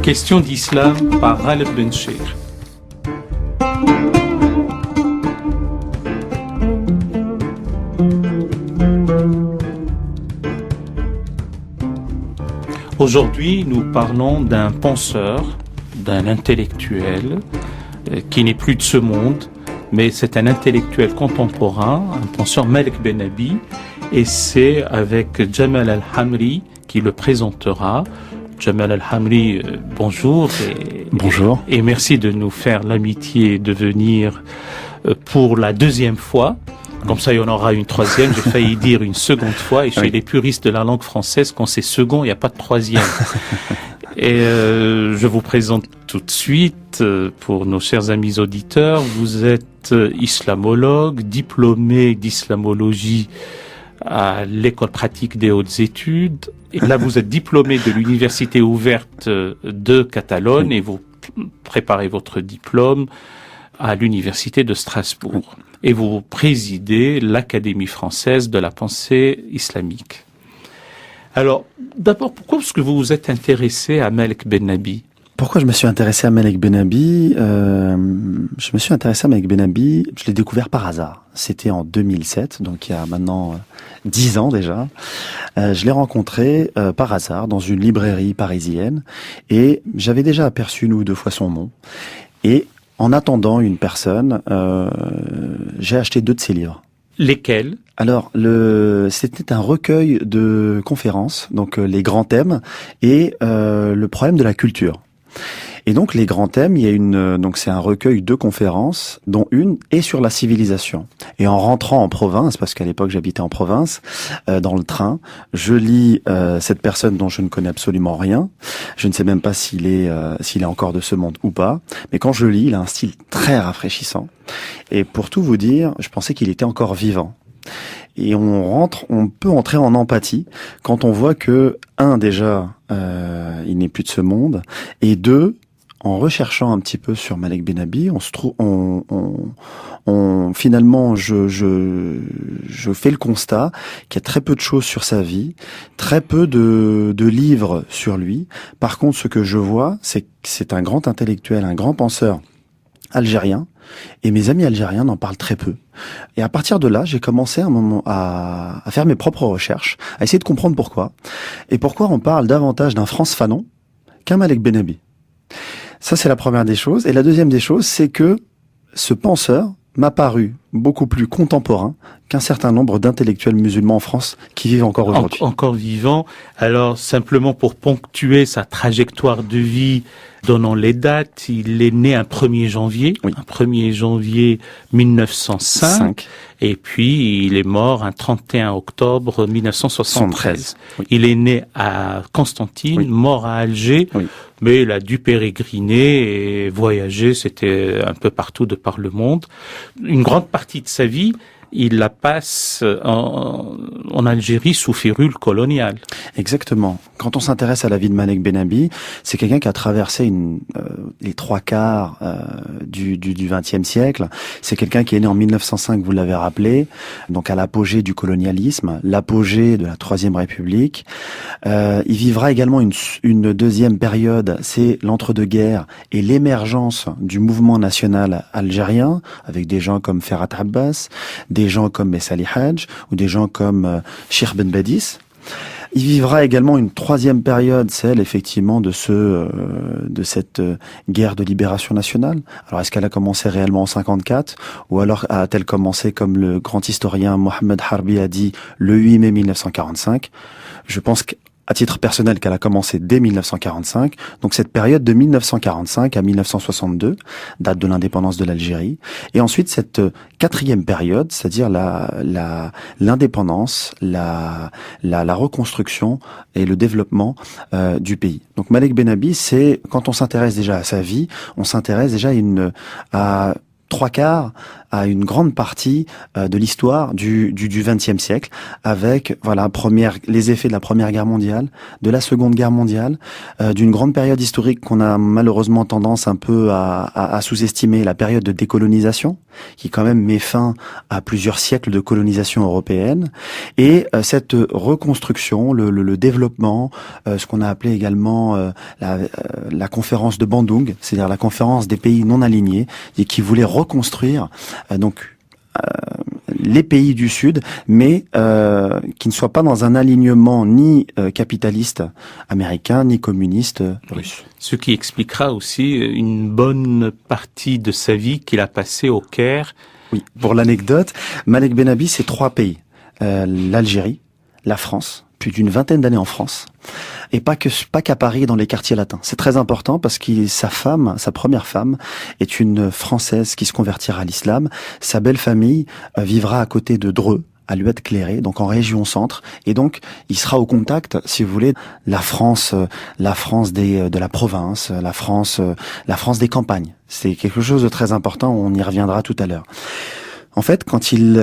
Question d'islam par Ghalib Benchir. Aujourd'hui, nous parlons d'un penseur, d'un intellectuel qui n'est plus de ce monde, mais c'est un intellectuel contemporain, un penseur Malik Benabi, et c'est avec Jamal Al-Hamri qui le présentera. Jamal Al-Hamri, bonjour. Bonjour. Et merci de nous faire l'amitié de venir pour la deuxième fois. Comme ça, il y en aura une troisième. J'ai failli dire une seconde fois. Et chez les puristes de la langue française, quand c'est second, il n'y a pas de troisième. Et je vous présente tout de suite, pour nos chers amis auditeurs, vous êtes islamologue, diplômé d'islamologie à l'école pratique des hautes études. Et là, vous êtes diplômé de l'université ouverte de Catalogne et vous préparez votre diplôme à l'université de Strasbourg. Et vous présidez l'Académie française de la pensée islamique. Alors, d'abord, pourquoi est-ce que vous vous êtes intéressé à Malik Benabi ? Pourquoi je me suis intéressé à Malik Benabi ? Je l'ai découvert par hasard. C'était en 2007, donc il y a maintenant 10 ans déjà. Je l'ai rencontré par hasard dans une librairie parisienne et j'avais déjà aperçu une ou deux fois son nom. Et en attendant une personne, j'ai acheté 2 de ses livres. Lesquels ? Alors, c'était un recueil de conférences, donc les grands thèmes et le problème de la culture. Et donc les grands thèmes, il y a donc c'est un recueil de conférences, dont une est sur la civilisation. Et en rentrant en province, parce qu'à l'époque j'habitais en province, dans le train, je lis cette personne dont je ne connais absolument rien. Je ne sais même pas s'il est encore de ce monde ou pas. Mais quand je lis, il a un style très rafraîchissant. Et pour tout vous dire, je pensais qu'il était encore vivant. Et on peut entrer en empathie quand on voit que, déjà, il n'est plus de ce monde, et 2, en recherchant un petit peu sur Malik Benabi, finalement, je fais le constat qu'il y a très peu de choses sur sa vie, très peu de livres sur lui. Par contre, ce que je vois, c'est que c'est un grand intellectuel, un grand penseur algérien, et mes amis algériens n'en parlent très peu. Et à partir de là, j'ai commencé à faire mes propres recherches, à essayer de comprendre pourquoi. Et pourquoi on parle davantage d'un Frantz Fanon qu'un Malik Benabi. Ça, c'est la première des choses. Et la deuxième des choses, c'est que ce penseur m'a paru beaucoup plus contemporain qu'un certain nombre d'intellectuels musulmans en France qui vivent encore aujourd'hui. Encore vivants. Alors, simplement pour ponctuer sa trajectoire de vie, donnant les dates, il est né un 1er janvier, oui. Un 1er janvier 1905, et puis il est mort un 31 octobre 1973. Oui. Il est né à Constantine, oui. Mort à Alger, oui. Mais il a dû pérégriner et voyager, c'était un peu partout de par le monde. Une grande partie de sa vie, il la passe en Algérie sous férule coloniale. Exactement. Quand on s'intéresse à la vie de Malik Benabi, c'est quelqu'un qui a traversé les 3/4 du XXe siècle. C'est quelqu'un qui est né en 1905, vous l'avez rappelé, donc à l'apogée du colonialisme, l'apogée de la Troisième République. Il vivra également une deuxième période, c'est l'entre-deux-guerres et l'émergence du mouvement national algérien, avec des gens comme Ferhat Abbas, des gens comme Messali Hadj ou des gens comme Cheikh Ben Badis. Il vivra également une troisième période, celle effectivement de cette guerre de libération nationale. Alors est-ce qu'elle a commencé réellement en 54 ou alors a-t-elle commencé, comme le grand historien Mohamed Harbi a dit, le 8 mai 1945 ? Je pense qu'à titre personnel qu'elle a commencé dès 1945, donc cette période de 1945 à 1962, date de l'indépendance de l'Algérie, et ensuite cette quatrième période, c'est-à-dire l'indépendance, la reconstruction et le développement du pays. Donc Malik Benabi, c'est, quand on s'intéresse déjà à sa vie, on s'intéresse déjà à trois quarts à une grande partie de l'histoire du XXe siècle, avec les effets de la Première Guerre mondiale, de la Seconde Guerre mondiale, d'une grande période historique qu'on a malheureusement tendance un peu à sous-estimer, la période de décolonisation, qui quand même met fin à plusieurs siècles de colonisation européenne, et cette reconstruction, le développement, ce qu'on a appelé également la conférence de Bandung, c'est-à-dire la conférence des pays non alignés, et qui voulait reconstruire les pays du Sud, mais qui ne soient pas dans un alignement ni capitaliste américain, ni communiste russe. Ce qui expliquera aussi une bonne partie de sa vie qu'il a passée au Caire. Oui, pour l'anecdote, Malek Bennabi, c'est trois pays. L'Algérie, la France, plus d'une vingtaine d'années en France, et pas qu'à Paris, dans les quartiers latins. C'est très important parce que sa première femme, est une Française qui se convertira à l'islam. Sa belle famille vivra à côté de Dreux, à Luette-Cléré, donc en région centre, et donc il sera au contact, si vous voulez, la France de la province, la France des campagnes. C'est quelque chose de très important. On y reviendra tout à l'heure. En fait, quand il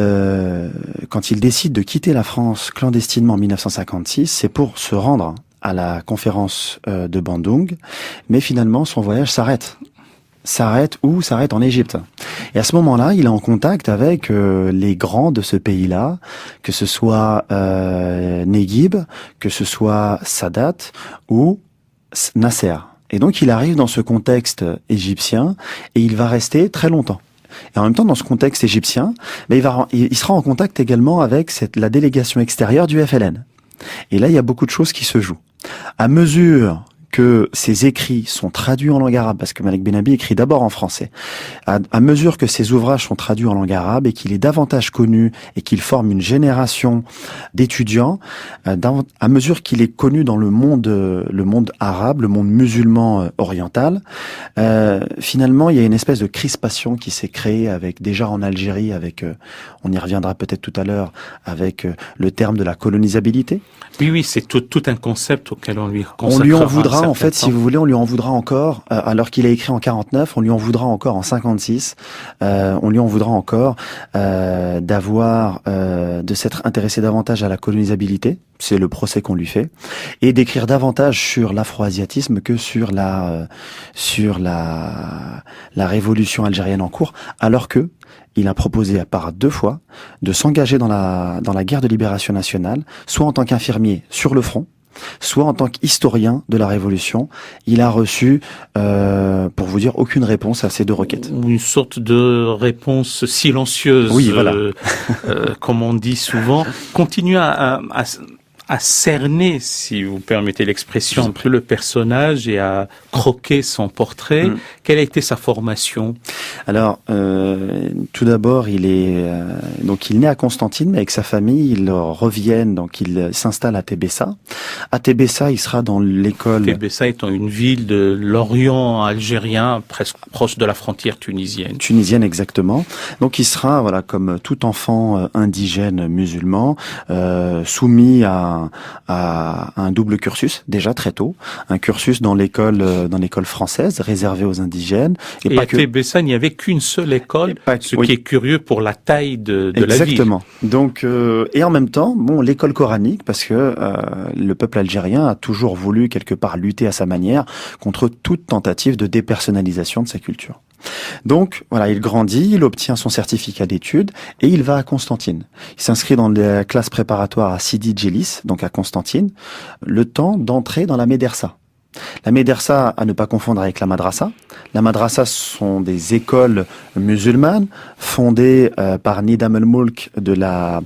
décide de quitter la France clandestinement en 1956, c'est pour se rendre à la conférence de Bandung, mais finalement son voyage s'arrête. S'arrête en Égypte. Et à ce moment-là, il est en contact avec les grands de ce pays-là, que ce soit Neguib, que ce soit Sadat ou Nasser. Et donc il arrive dans ce contexte égyptien et il va rester très longtemps. Et en même temps, dans ce contexte égyptien, il sera en contact également avec la délégation extérieure du FLN. Et là, il y a beaucoup de choses qui se jouent. À mesure que ses écrits sont traduits en langue arabe, parce que Malek Bennabi écrit d'abord en français, à mesure que ses ouvrages sont traduits en langue arabe et qu'il est davantage connu et qu'il forme une génération d'étudiants, à mesure qu'il est connu dans le monde arabe, le monde musulman oriental, finalement il y a une espèce de crispation qui s'est créée déjà en Algérie, on y reviendra peut-être tout à l'heure, avec le terme de la colonisabilité. Oui, c'est tout un concept auquel on lui consacrera. On lui en voudra, en fait, si vous voulez, on lui en voudra encore, alors qu'il a écrit en 49, on lui en voudra encore en 56, on lui en voudra encore de s'être intéressé davantage à la colonisabilité, c'est le procès qu'on lui fait, et d'écrire davantage sur l'afro-asiatisme que sur la révolution algérienne en cours, alors que il a proposé à part 2 fois de s'engager dans la guerre de libération nationale, soit en tant qu'infirmier sur le front, soit en tant qu'historien de la Révolution. Il a reçu, pour vous dire, aucune réponse à ces 2 requêtes. Une sorte de réponse silencieuse, oui, voilà. Comme on dit souvent. Continue à cerner, si vous permettez l'expression, un peu le personnage et à croquer son portrait. Quelle a été sa formation? Alors, tout d'abord, il naît à Constantine, mais avec sa famille, ils reviennent, donc il s'installe à Tébessa. À Tébessa, il sera dans l'école... Tébessa étant une ville de l'Orient algérien, presque proche de la frontière tunisienne. Tunisienne, exactement. Donc il sera, voilà, comme tout enfant indigène musulman, soumis à un double cursus, déjà très tôt. Un cursus dans l'école française, réservé aux indigènes. Et à Tébessa, il n'y avait qu'une seule école, qui est curieux pour la taille de la ville. Exactement. Donc, et en même temps, l'école coranique, parce que le peuple algérien a toujours voulu quelque part lutter à sa manière contre toute tentative de dépersonnalisation de sa culture. Donc, voilà, il grandit, il obtient son certificat d'études et il va à Constantine. Il s'inscrit dans la classe préparatoire à Sidi Djelis, donc à Constantine, le temps d'entrer dans la médersa. La médersa, à ne pas confondre avec la madrasa. La madrasa sont des écoles musulmanes fondées par Nidam al-Mulk de la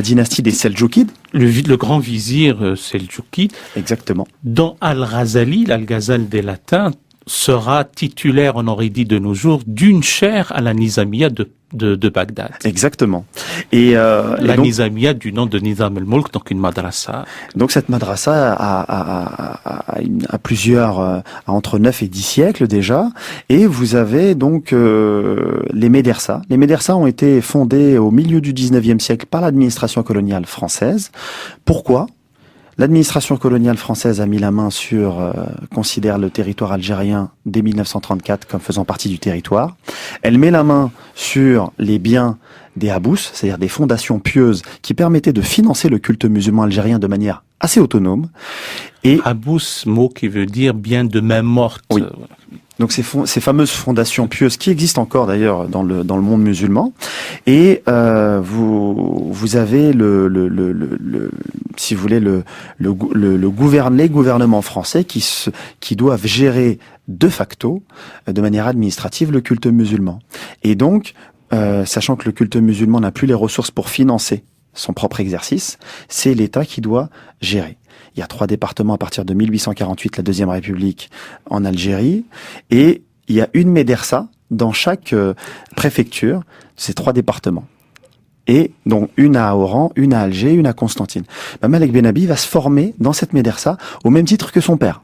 dynastie des Seldjoukides. Le grand vizir Seldjoukide. Exactement. Dans Al-Ghazali, l'Al-Ghazal des Latins, sera titulaire, on aurait dit de nos jours, d'une chaire à la Nizamiya de Bagdad. Exactement. Et Nizamiya du nom de Nizam al-Mulk, donc une madrasa. Donc cette madrasa a plusieurs, a entre 9 et 10 siècles déjà, et vous avez donc les médersas. Les médersas ont été fondés au milieu du 19e siècle par l'administration coloniale française. Pourquoi ? L'administration coloniale française a mis la main considère le territoire algérien dès 1934 comme faisant partie du territoire. Elle met la main sur les biens des habous, c'est-à-dire des fondations pieuses qui permettaient de financer le culte musulman algérien de manière assez autonome. Et habous, mot qui veut dire bien de main morte. Oui. Donc ces fameuses fondations pieuses qui existent encore d'ailleurs dans le monde musulman. Et vous avez si vous voulez les gouvernements français qui doivent gérer de facto, de manière administrative, le culte musulman. Et donc, sachant que le culte musulman n'a plus les ressources pour financer son propre exercice, c'est l'État qui doit gérer. Il y a 3 départements à partir de 1848, la Deuxième République en Algérie, et il y a une médersa dans chaque préfecture de ces 3 départements. Et donc une à Oran, une à Alger, une à Constantine. Malek Benabi va se former dans cette médersa au même titre que son père,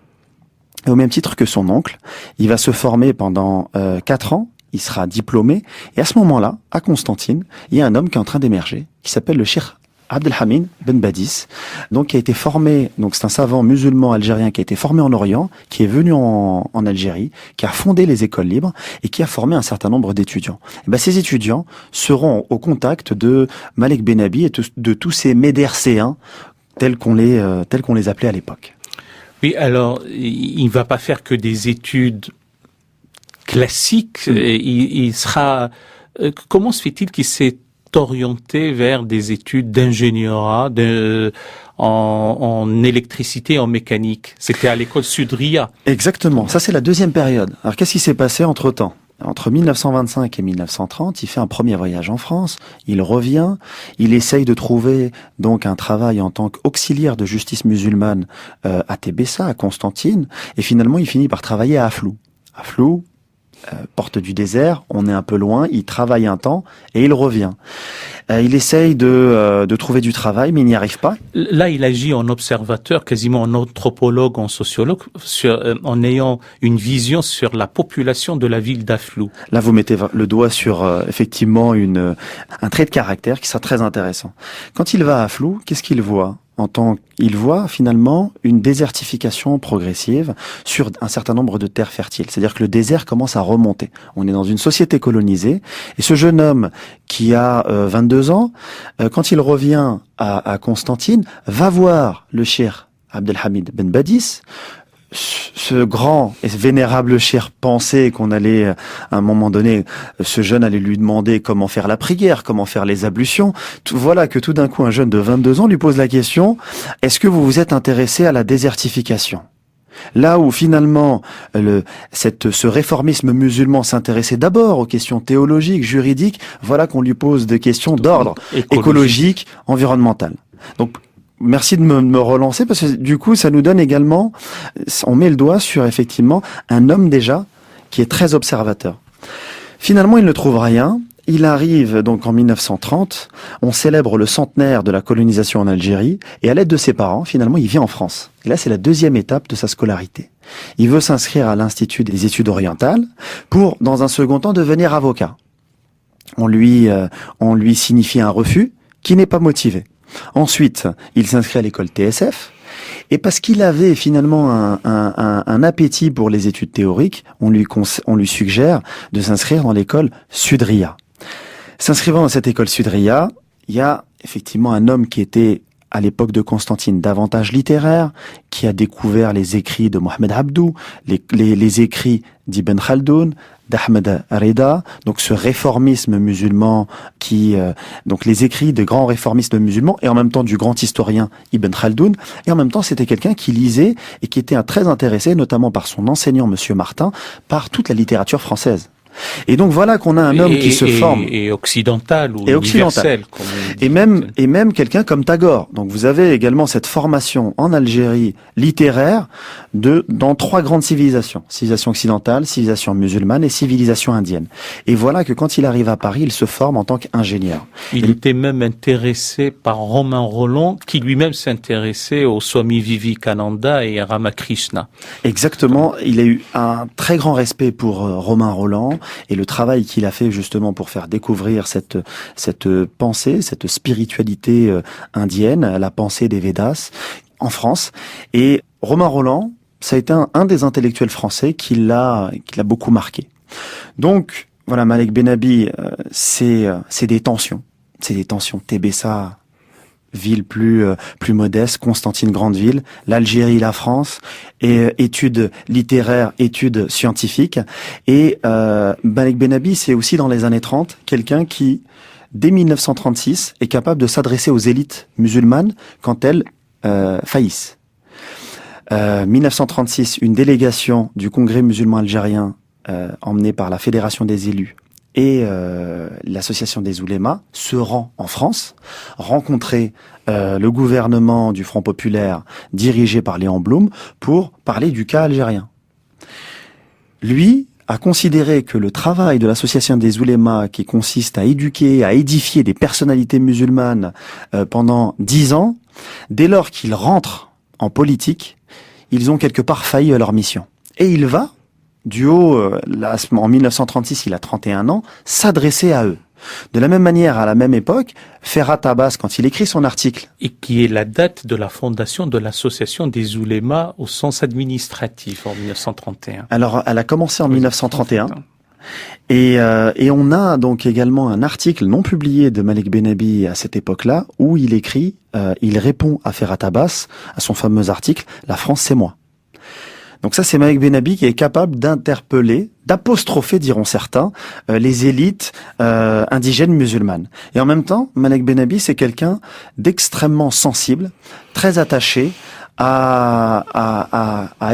et au même titre que son oncle. Il va se former pendant 4 ans. Il sera diplômé, et à ce moment-là, à Constantine, il y a un homme qui est en train d'émerger, qui s'appelle le Cheikh Abdelhamid Ben Badis, donc qui a été formé, donc c'est un savant musulman algérien qui a été formé en Orient, qui est venu en Algérie, qui a fondé les écoles libres et qui a formé un certain nombre d'étudiants. Et ces étudiants seront au contact de Malek Benabi et de tous ces méderséens tels qu'on les appelait à l'époque. Oui, alors il ne va pas faire que des études classique, il sera. Comment se fait-il qu'il s'est orienté vers des études d'ingénierat, en électricité, en mécanique? C'était à l'école Sudria. Exactement. Ça, c'est la deuxième période. Alors, qu'est-ce qui s'est passé entre-temps? Entre 1925 et 1930, il fait un premier voyage en France, il revient, il essaye de trouver donc un travail en tant qu'auxiliaire de justice musulmane à Tébessa, à Constantine, et finalement, il finit par travailler à Afflou. Afflou, porte du désert, on est un peu loin, il travaille un temps et il revient. Il essaye de trouver du travail, mais il n'y arrive pas. Là, il agit en observateur, quasiment en anthropologue, en sociologue, en ayant une vision sur la population de la ville d'Afflou. Là, vous mettez le doigt sur effectivement un trait de caractère qui sera très intéressant. Quand il va à Afflou, qu'est-ce qu'il voit? Il voit finalement une désertification progressive sur un certain nombre de terres fertiles. C'est-à-dire que le désert commence à remonter. On est dans une société colonisée. Et ce jeune homme qui a 22 ans, quand il revient à Constantine, va voir le cheikh Abdelhamid Ben Badis. Ce grand et vénérable cheikh pensait qu'on allait, à un moment donné, ce jeune allait lui demander comment faire la prière, comment faire les ablutions. Voilà que tout d'un coup, un jeune de 22 ans lui pose la question, est-ce que vous vous êtes intéressé à la désertification? Là où finalement ce réformisme musulman s'intéressait d'abord aux questions théologiques, juridiques, voilà qu'on lui pose des questions d'ordre écologique, environnemental. Donc, merci de me relancer parce que du coup, ça nous donne également, on met le doigt sur effectivement un homme déjà qui est très observateur. Finalement, il ne trouve rien. Il arrive donc en 1930, on célèbre le centenaire de la colonisation en Algérie et à l'aide de ses parents, finalement, il vient en France. Et là, c'est la deuxième étape de sa scolarité. Il veut s'inscrire à l'Institut des études orientales pour, dans un second temps, devenir avocat. On lui signifie un refus qui n'est pas motivé. Ensuite, il s'inscrit à l'école TSF, et parce qu'il avait finalement un appétit pour les études théoriques, on lui suggère de s'inscrire dans l'école Sudria. S'inscrivant dans cette école Sudria, il y a effectivement un homme qui était, à l'époque de Constantine, davantage littéraire, qui a découvert les écrits de Mohamed Abdou, les écrits d'Ibn Khaldoun, d'Ahmed Reda, donc ce réformisme musulman donc les écrits de grands réformistes musulmans et en même temps du grand historien Ibn Khaldoun, et en même temps c'était quelqu'un qui lisait et qui était très intéressé, notamment par son enseignant Monsieur Martin, par toute la littérature française. Et donc voilà qu'on a un homme qui se forme. Et occidental ou universel. Et même quelqu'un comme Tagore. Donc vous avez également cette formation en Algérie littéraire dans 3 grandes civilisations. Civilisation occidentale, civilisation musulmane et civilisation indienne. Et voilà que quand il arrive à Paris, il se forme en tant qu'ingénieur. Il était même intéressé par Romain Rolland, qui lui-même s'intéressait au Swami Vivekananda et à Ramakrishna. Exactement. Il a eu un très grand respect pour Romain Rolland et le travail qu'il a fait justement pour faire découvrir cette pensée, cette spiritualité indienne, la pensée des Védas, en France. Et Romain Rolland, ça a été un des intellectuels français qui l'a beaucoup marqué. Donc, voilà, Malek Bennabi, c'est des tensions. C'est des tensions. Tébessa, ville plus modeste, Constantine, grande ville, l'Algérie, la France, et études littéraires, études scientifiques. Et Malek Bennabi, c'est aussi dans les années 30, quelqu'un qui, dès 1936, est capable de s'adresser aux élites musulmanes quand elles faillissent. 1936, une délégation du Congrès musulman algérien emmenée par la Fédération des élus et l'association des oulémas se rend en France, rencontrer le gouvernement du Front populaire dirigé par Léon Blum pour parler du cas algérien. Lui a considéré que le travail de l'association des oulémas, qui consiste à éduquer, à édifier des personnalités musulmanes pendant 10 ans, dès lors qu'ils rentrent en politique, ils ont quelque part failli à leur mission. Et il va, du haut, en 1936, il a 31 ans, s'adresser à eux. De la même manière, à la même époque, Ferhat Abbas, quand il écrit son article... Et qui est la date de la fondation de l'association des oulémas au sens administratif, en 1931. Alors, elle a commencé en 1931. Et on a donc également un article non publié de Malek Bennabi à cette époque-là, où il écrit, il répond à Ferhat Abbas, à son fameux article « La France, c'est moi ». Donc ça, c'est Malek Bennabi qui est capable d'interpeller, d'apostropher, diront certains, les élites indigènes musulmanes. Et en même temps, Malek Bennabi, c'est quelqu'un d'extrêmement sensible, très attaché à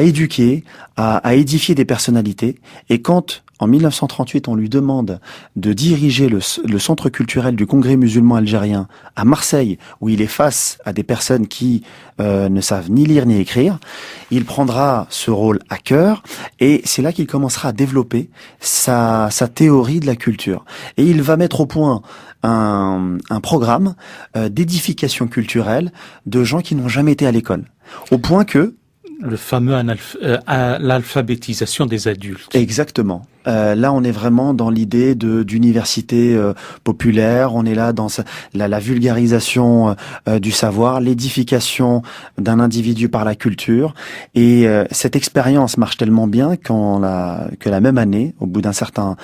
éduquer, à édifier des personnalités. Et quand, en 1938, on lui demande de diriger le centre culturel du Congrès musulman algérien à Marseille, où il est face à des personnes qui ne savent ni lire ni écrire, il prendra ce rôle à cœur et c'est là qu'il commencera à développer sa théorie de la culture. Et il va mettre au point un programme d'édification culturelle de gens qui n'ont jamais été à l'école. Au point que... Le fameux l'alphabétisation des adultes. Exactement. Là, on est vraiment dans l'idée d'université populaire. On est là dans la vulgarisation du savoir, l'édification d'un individu par la culture. Et cette expérience marche tellement bien que la même année, au bout d'un certain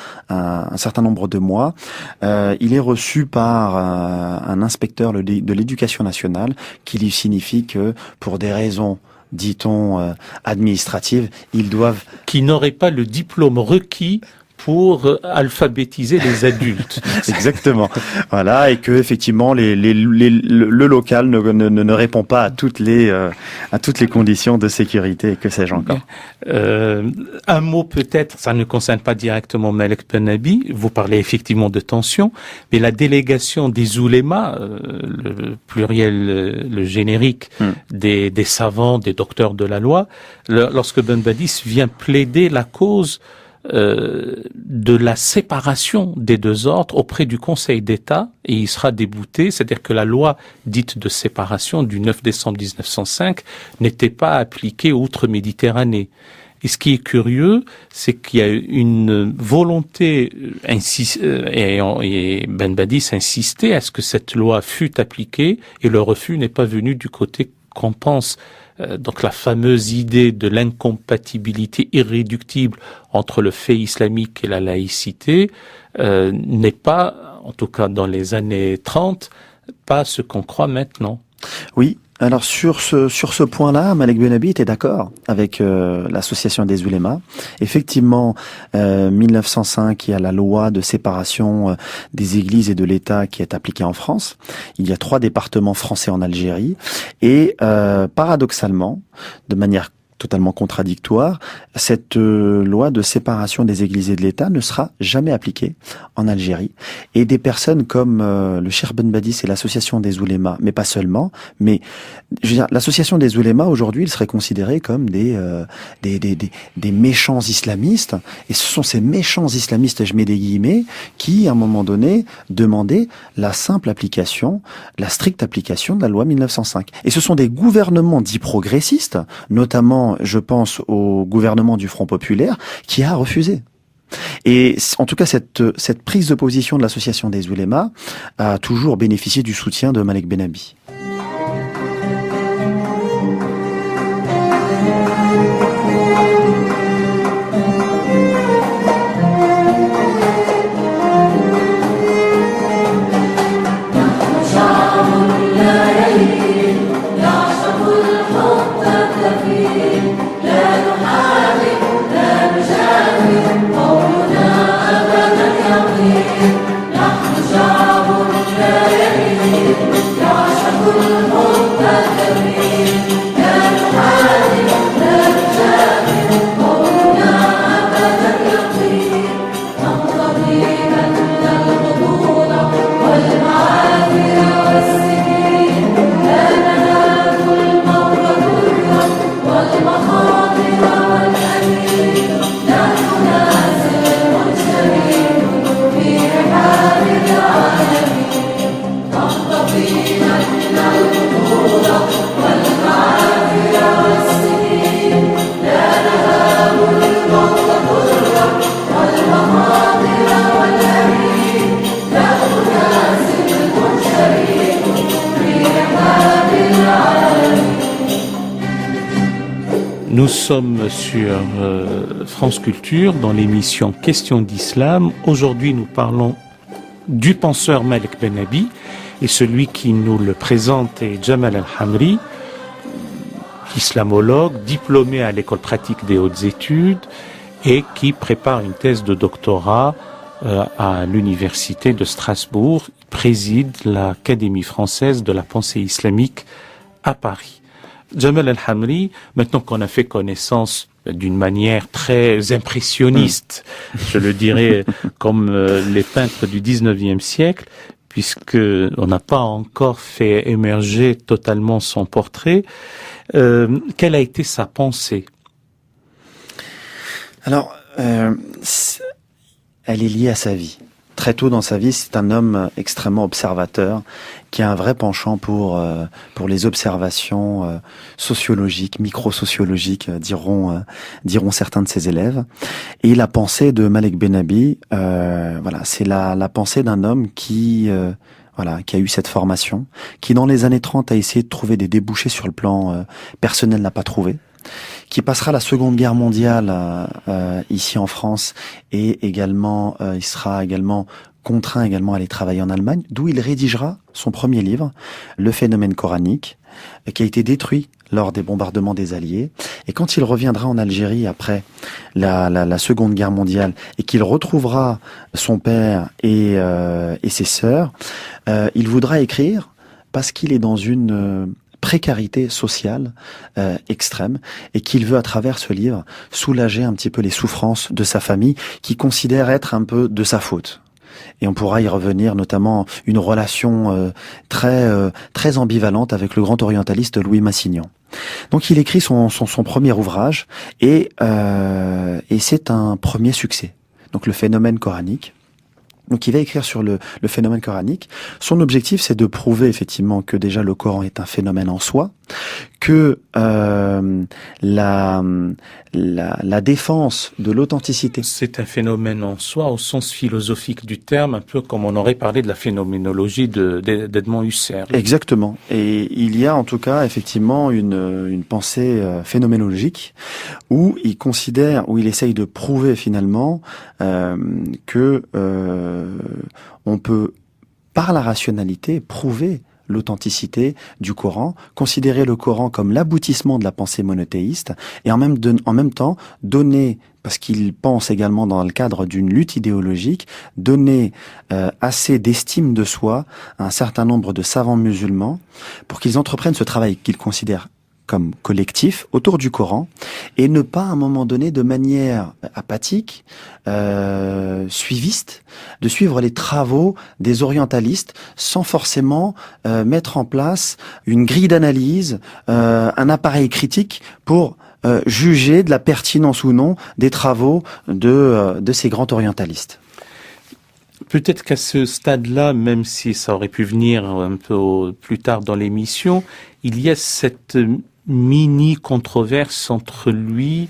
nombre de mois, il est reçu par un inspecteur de l'éducation nationale qui lui signifie que pour des raisons dit-on, administratives, ils doivent... Qui n'auraient pas le diplôme requis pour alphabétiser les adultes. Exactement. Voilà, et que effectivement le local ne répond pas à toutes les conditions de sécurité, et que sais-je encore. Un mot peut-être, ça ne concerne pas directement Malek Bennabi. Vous parlez effectivement de tension, mais la délégation des oulémas, le pluriel, le générique des savants, des docteurs de la loi, lorsque Ben Badis vient plaider la cause de la séparation des deux ordres auprès du Conseil d'État, et il sera débouté, c'est-à-dire que la loi dite de séparation du 9 décembre 1905 n'était pas appliquée outre-Méditerranée. Et ce qui est curieux, c'est qu'il y a une volonté, et Ben Badis insistait à ce que cette loi fût appliquée, et le refus n'est pas venu du côté qu'on pense. Donc la fameuse idée de l'incompatibilité irréductible entre le fait islamique et la laïcité n'est pas, en tout cas dans les années 30, pas ce qu'on croit maintenant. Oui. Alors sur ce point-là, Malek Bennabi était d'accord avec l'association des oulémas. Effectivement, 1905, il y a la loi de séparation des églises et de l'État qui est appliquée en France. Il y a 3 départements français en Algérie et paradoxalement, de manière totalement contradictoire, cette loi de séparation des églises et de l'État ne sera jamais appliquée en Algérie. Et des personnes comme le Cheikh Ben Badis et l'association des oulémas, mais pas seulement, mais je veux dire, l'association des oulémas aujourd'hui, il serait considéré comme des méchants islamistes. Et ce sont ces méchants islamistes, je mets des guillemets, qui, à un moment donné, demandaient la simple application, la stricte application de la loi 1905. Et ce sont des gouvernements dits progressistes, notamment je pense au gouvernement du Front populaire, qui a refusé. Et en tout cas, cette prise de position de l'association des oulémas a toujours bénéficié du soutien de Malek Bennabi. Nous sommes sur France Culture dans l'émission Questions d'Islam. Aujourd'hui, nous parlons du penseur Malik Benabi et celui qui nous le présente est Jamal Al-Hamri, islamologue, diplômé à l'école pratique des hautes études et qui prépare une thèse de doctorat à l'université de Strasbourg. Il préside l'Académie française de la pensée islamique à Paris. Jamal Al-Hamri, maintenant qu'on a fait connaissance d'une manière très impressionniste, je le dirais comme les peintres du 19e siècle, puisque on n'a pas encore fait émerger totalement son portrait, quelle a été sa pensée? Alors, elle est liée à sa vie. Très tôt dans sa vie, c'est un homme extrêmement observateur, qui a un vrai penchant pour les observations sociologiques, micro-sociologiques, diront certains de ses élèves. Et la pensée de Malik Benabi, c'est la pensée d'un homme qui a eu cette formation, qui dans les années 30 a essayé de trouver des débouchés sur le plan personnel, n'a pas trouvé, qui passera la Seconde Guerre mondiale ici en France et également il sera également contraint également à aller travailler en Allemagne, d'où il rédigera son premier livre, Le phénomène coranique, qui a été détruit lors des bombardements des Alliés. Et quand il reviendra en Algérie après la Seconde Guerre mondiale et qu'il retrouvera son père et ses sœurs, il voudra écrire parce qu'il est dans une précarité sociale extrême et qu'il veut à travers ce livre soulager un petit peu les souffrances de sa famille qui considère être un peu de sa faute. Et on pourra y revenir, notamment une relation très ambivalente avec le grand orientaliste Louis Massignon. Donc il écrit son premier ouvrage et c'est un premier succès. Donc le phénomène coranique. Donc il va écrire sur le phénomène coranique. Son objectif, c'est de prouver effectivement que déjà le Coran est un phénomène en soi, que la défense de l'authenticité. C'est un phénomène en soi au sens philosophique du terme, un peu comme on aurait parlé de la phénoménologie d'Edmond Husserl. Exactement. Et il y a en tout cas effectivement une pensée phénoménologique où il essaye de prouver finalement que on peut par la rationalité prouver l'authenticité du Coran, considérer le Coran comme l'aboutissement de la pensée monothéiste et en même temps donner, parce qu'il pense également dans le cadre d'une lutte idéologique, donner assez d'estime de soi à un certain nombre de savants musulmans pour qu'ils entreprennent ce travail qu'ils considèrent comme collectif autour du Coran et ne pas à un moment donné de manière apathique, suiviste, de suivre les travaux des orientalistes sans forcément mettre en place une grille d'analyse, un appareil critique pour juger de la pertinence ou non des travaux de ces grands orientalistes. Peut-être qu'à ce stade-là, même si ça aurait pu venir un peu plus tard dans l'émission, il y a cette mini-controverse entre lui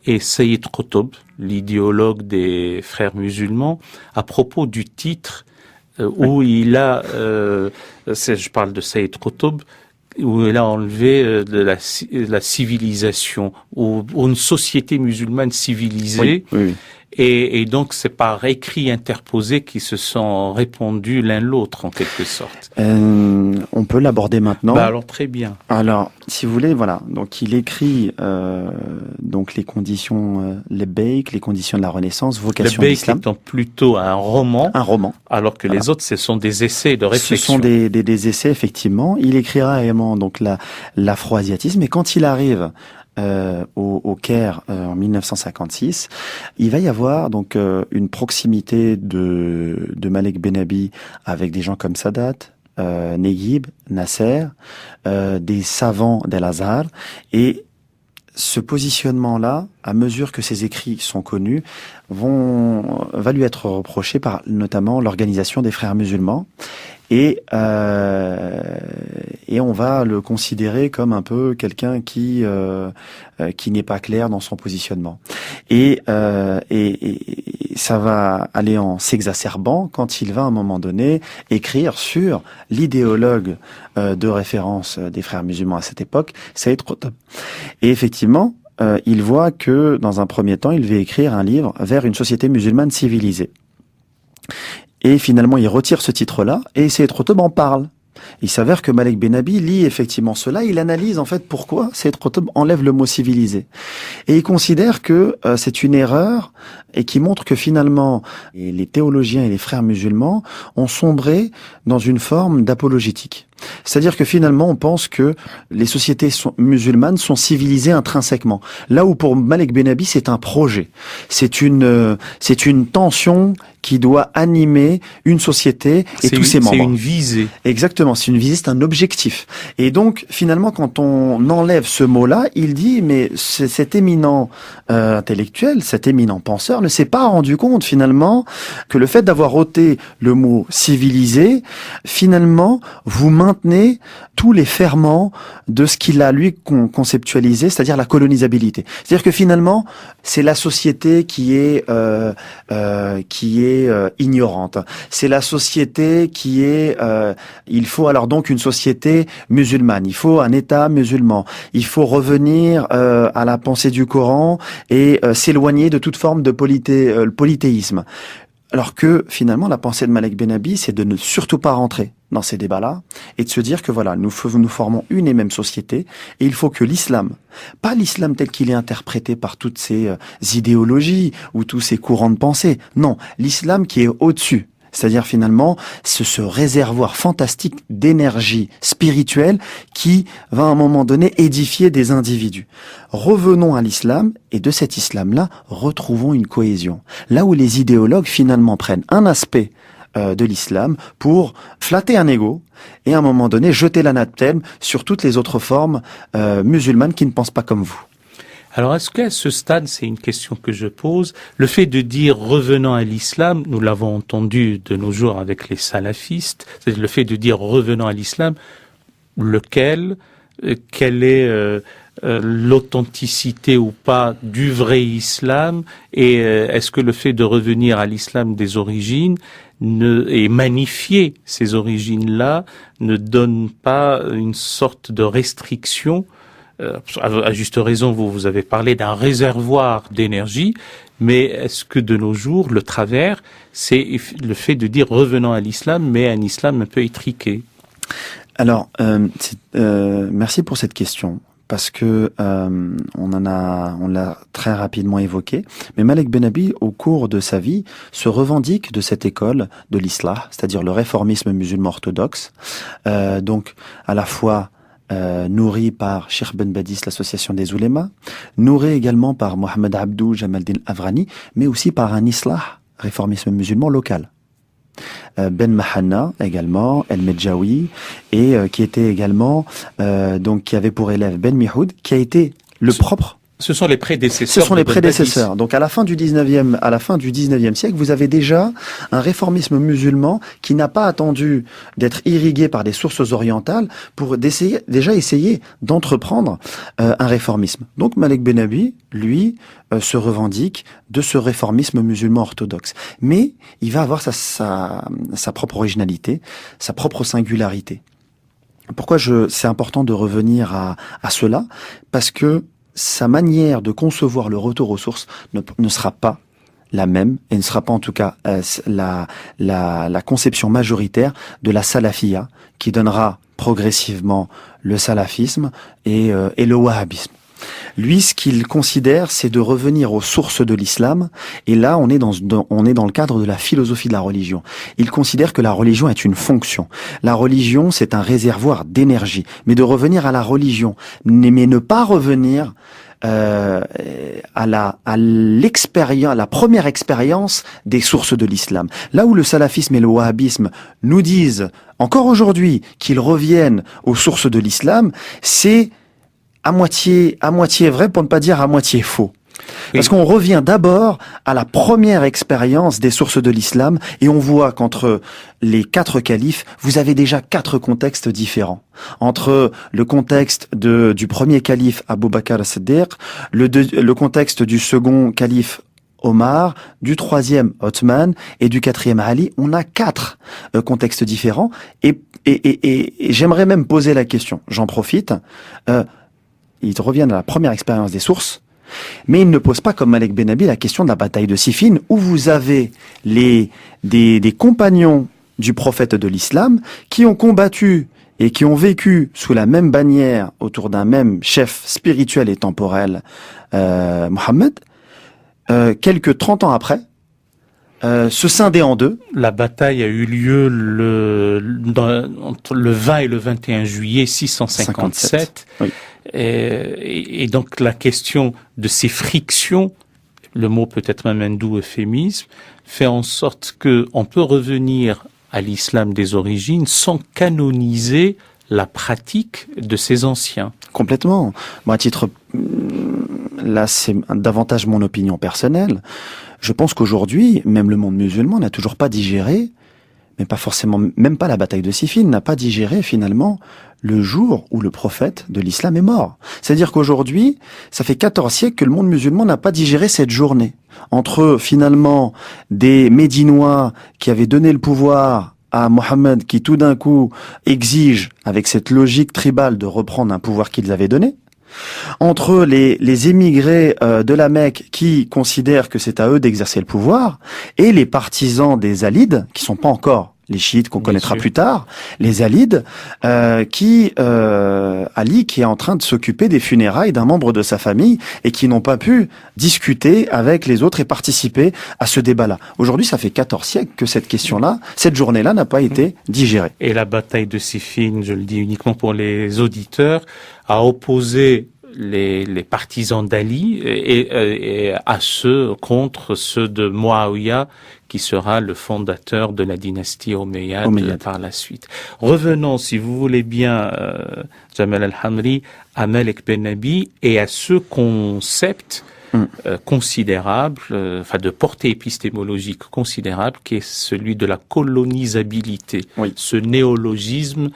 et Sayyid Qutb, l'idéologue des frères musulmans, à propos du titre où il a, je parle de Sayyid Qutb, où il a enlevé de la civilisation, ou une société musulmane civilisée. Oui. Et donc, c'est par écrit interposé qu'ils se sont répondus l'un l'autre, en quelque sorte. On peut l'aborder maintenant. Alors, très bien. Alors, si vous voulez, voilà. Donc, il écrit donc les conditions, les Beyk, les conditions de la Renaissance, vocation de l'islam. Le Beyk étant plutôt un roman. Un roman. Alors que les autres, ce sont des essais de réflexion. Ce sont des essais, effectivement. Il écrira également donc l'afro-asiatisme. Et quand il arrive au Caire en 1956, il va y avoir donc une proximité de Malik Benabi avec des gens comme Sadat, Neguib, Nasser, des savants d'El-Azhar, et ce positionnement-là, à mesure que ses écrits sont connus, va lui être reproché par notamment l'organisation des frères musulmans. Et on va le considérer comme un peu quelqu'un qui n'est pas clair dans son positionnement. Et ça va aller en s'exacerbant quand il va à un moment donné écrire sur l'idéologue de référence des frères musulmans à cette époque, Sayyid Qutb. Et effectivement, il voit que, dans un premier temps, il va écrire un livre vers une société musulmane civilisée. Et finalement, il retire ce titre-là, et Sayyid Qutb en parle. Il s'avère que Malik Benabi lit effectivement cela, il analyse en fait pourquoi Sayyid Qutb enlève le mot civilisé. Et il considère que c'est une erreur et qui montre que finalement les théologiens et les frères musulmans ont sombré dans une forme d'apologétique. C'est-à-dire que finalement on pense que les sociétés musulmanes sont civilisées intrinsèquement. Là où pour Malik Benabi c'est un projet, c'est une tension qui doit animer une société et tous ses membres. C'est une visée. Exactement, c'est une visée, c'est un objectif. Et donc finalement quand on enlève ce mot-là, il dit mais cet éminent intellectuel, cet éminent penseur ne s'est pas rendu compte finalement que le fait d'avoir ôté le mot civilisé, finalement vous maintenez tous les ferments de ce qu'il a lui conceptualisé, c'est-à-dire la colonisabilité. C'est-à-dire que finalement c'est la société qui est ignorante. C'est la société qui est il faut alors donc une société musulmane, il faut un État musulman, il faut revenir à la pensée du Coran et s'éloigner de toute forme de polythéisme. Alors que finalement la pensée de Malik Benabi c'est de ne surtout pas rentrer dans ces débats-là et de se dire que voilà, nous formons une et même société et il faut que l'islam, pas l'islam tel qu'il est interprété par toutes ces idéologies ou tous ces courants de pensée, non, l'islam qui est au-dessus. C'est-à-dire finalement, c'est ce réservoir fantastique d'énergie spirituelle qui va à un moment donné édifier des individus. Revenons à l'islam et de cet islam-là, retrouvons une cohésion. Là où les idéologues finalement prennent un aspect de l'islam pour flatter un ego et à un moment donné jeter l'anathème sur toutes les autres formes musulmanes qui ne pensent pas comme vous. Alors, est-ce qu'à ce stade, c'est une question que je pose, le fait de dire revenant à l'islam, nous l'avons entendu de nos jours avec les salafistes, c'est le fait de dire revenant à l'islam, quelle est l'authenticité ou pas du vrai islam, et est-ce que le fait de revenir à l'islam des origines et magnifier ces origines-là ne donne pas une sorte de restriction? À juste raison, vous avez parlé d'un réservoir d'énergie, mais est-ce que de nos jours, le travers, c'est le fait de dire revenant à l'islam, mais un islam un peu étriqué? Alors, merci pour cette question. Parce que on l'a très rapidement évoqué, mais Malik Benabi, au cours de sa vie, se revendique de cette école de l'Islah, c'est-à-dire le réformisme musulman orthodoxe, donc à la fois nourri par Cheikh Ben Badis, l'association des oulémas, nourri également par Mohamed Abdou Jamaldin Avrani, mais aussi par un Islah, réformisme musulman local. Ben Mahanna également, El Medjawi, et qui était également donc qui avait pour élève Ben Mihoud, qui a été le propre. Ce sont les prédécesseurs. Ce sont les prédécesseurs. Donc à la fin du 19e siècle, vous avez déjà un réformisme musulman qui n'a pas attendu d'être irrigué par des sources orientales pour déjà essayer d'entreprendre un réformisme. Donc Malik Benabi, lui, se revendique de ce réformisme musulman orthodoxe. Mais il va avoir sa propre originalité, sa propre singularité. Pourquoi c'est important de revenir à cela? Parce que sa manière de concevoir le retour aux sources ne sera pas la même, et ne sera pas en tout cas la conception majoritaire de la salafia, qui donnera progressivement le salafisme et le wahhabisme. Lui, ce qu'il considère, c'est de revenir aux sources de l'islam, et là, on est dans le cadre de la philosophie de la religion. Il considère que la religion est une fonction. La religion, c'est un réservoir d'énergie. Mais de revenir à la religion, mais ne pas revenir à la première expérience des sources de l'islam. Là où le salafisme et le wahhabisme nous disent, encore aujourd'hui, qu'ils reviennent aux sources de l'islam, c'est à moitié vrai, pour ne pas dire à moitié faux. Parce qu'on revient d'abord à la première expérience des sources de l'islam, et on voit qu'entre les 4 califes, vous avez déjà 4 contextes différents. Entre le contexte du premier calife Abu Bakr as-Siddiq, le contexte du second calife Omar, du troisième Othman et du 4e Ali, on a 4 contextes différents, et j'aimerais même poser la question, j'en profite, ils reviennent à la première expérience des sources, Mais il ne pose pas, comme Malek Benabi, la question de la bataille de Siffin, où vous avez des compagnons du prophète de l'islam qui ont combattu et qui ont vécu sous la même bannière autour d'un même chef spirituel et temporel, Mohammed, quelques 30 ans après, se scinder en deux. La bataille a eu lieu entre le 20 et le 21 juillet 657. Oui. Et donc la question de ces frictions, le mot peut-être même un doux euphémisme, fait en sorte que on peut revenir à l'islam des origines sans canoniser la pratique de ces anciens. Complètement. Moi, à titre, là, c'est davantage mon opinion personnelle. Je pense qu'aujourd'hui, même le monde musulman n'a toujours pas digéré, mais pas forcément, même pas la bataille de Siffin, n'a pas digéré finalement le jour où le prophète de l'islam est mort. C'est-à-dire qu'aujourd'hui, ça fait 14 siècles que le monde musulman n'a pas digéré cette journée. Entre finalement des Médinois qui avaient donné le pouvoir à Mohammed, qui tout d'un coup exige, avec cette logique tribale, de reprendre un pouvoir qu'ils avaient donné, entre les émigrés de la Mecque qui considèrent que c'est à eux d'exercer le pouvoir, et les partisans des Alides, qui sont pas encore les chiites qu'on connaîtra plus tard, les Alides, Ali qui est en train de s'occuper des funérailles d'un membre de sa famille et qui n'ont pas pu discuter avec les autres et participer à ce débat-là. Aujourd'hui, ça fait 14 siècles que cette question-là, cette journée-là n'a pas été digérée. Et la bataille de Siffin, je le dis uniquement pour les auditeurs, a opposé les partisans d'Ali et à ceux contre ceux de Muawiyah, qui sera le fondateur de la dynastie Omeyyade par la suite. Revenons, si vous voulez bien, Jamal Al-Hamri, à Malek Benabi et à ce concept considérable, de portée épistémologique considérable, qui est celui de la colonisabilité. Oui. Ce néologisme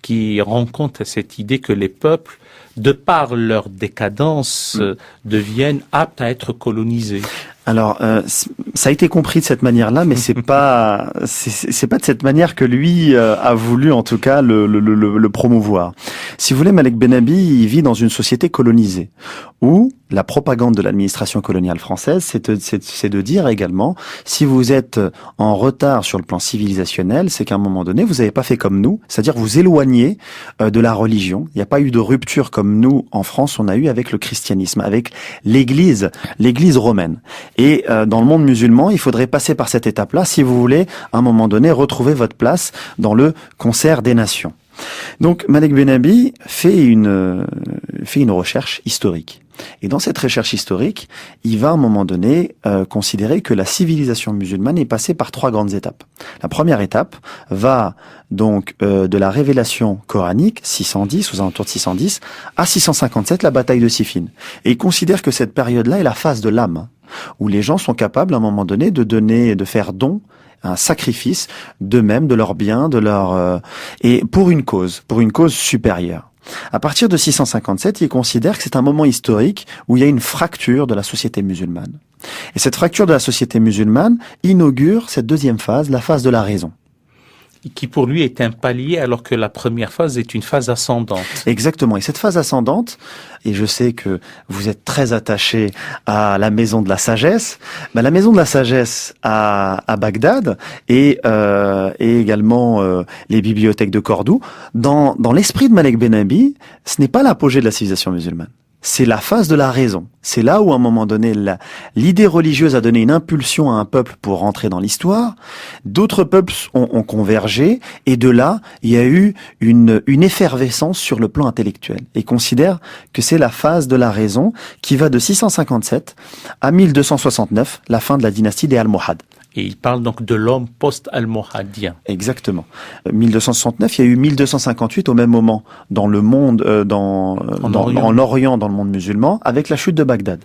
qui rend compte à cette idée que les peuples, de par leur décadence, deviennent aptes à être colonisés. Alors, ça a été compris de cette manière-là, mais c'est pas de cette manière que lui a voulu, en tout cas, le promouvoir. Si vous voulez, Malek Benabi, il vit dans une société colonisée, où la propagande de l'administration coloniale française, c'est de dire également, si vous êtes en retard sur le plan civilisationnel, c'est qu'à un moment donné, vous n'avez pas fait comme nous, c'est-à-dire vous éloignez de la religion. Il n'y a pas eu de rupture comme nous, en France, on a eu avec le christianisme, avec l'Église romaine. Et dans le monde musulman, il faudrait passer par cette étape-là si vous voulez, à un moment donné, retrouver votre place dans le concert des nations. Donc, Malek Benabi fait une recherche historique. Et dans cette recherche historique, il va à un moment donné considérer que la civilisation musulmane est passée par 3 grandes étapes. La première étape va donc de la révélation coranique, 610, aux alentours de 610, à 657, la bataille de Siffin. Et il considère que cette période-là est la phase de l'âme, où les gens sont capables à un moment donné de donner, de faire don, un sacrifice d'eux-mêmes, de leurs biens, et pour une cause supérieure. À partir de 657, il considère que c'est un moment historique où il y a une fracture de la société musulmane. Et cette fracture de la société musulmane inaugure cette deuxième phase, la phase de la raison. Qui pour lui est un palier alors que la première phase est une phase ascendante. Exactement. Et cette phase ascendante, et je sais que vous êtes très attaché à la maison de la sagesse, la maison de la sagesse à Bagdad et également les bibliothèques de Cordoue, dans l'esprit de Malek Benabi, ce n'est pas l'apogée de la civilisation musulmane. C'est la phase de la raison. C'est là où, à un moment donné, l'idée religieuse a donné une impulsion à un peuple pour rentrer dans l'histoire. D'autres peuples ont convergé, et de là, il y a eu une effervescence sur le plan intellectuel. Et considère que c'est la phase de la raison qui va de 657 à 1269, la fin de la dynastie des Almohades. Et il parle donc de l'homme post-almohadien. Exactement. 1269, il y a eu 1258 au même moment dans le monde, en Orient, dans le monde musulman, avec la chute de Bagdad.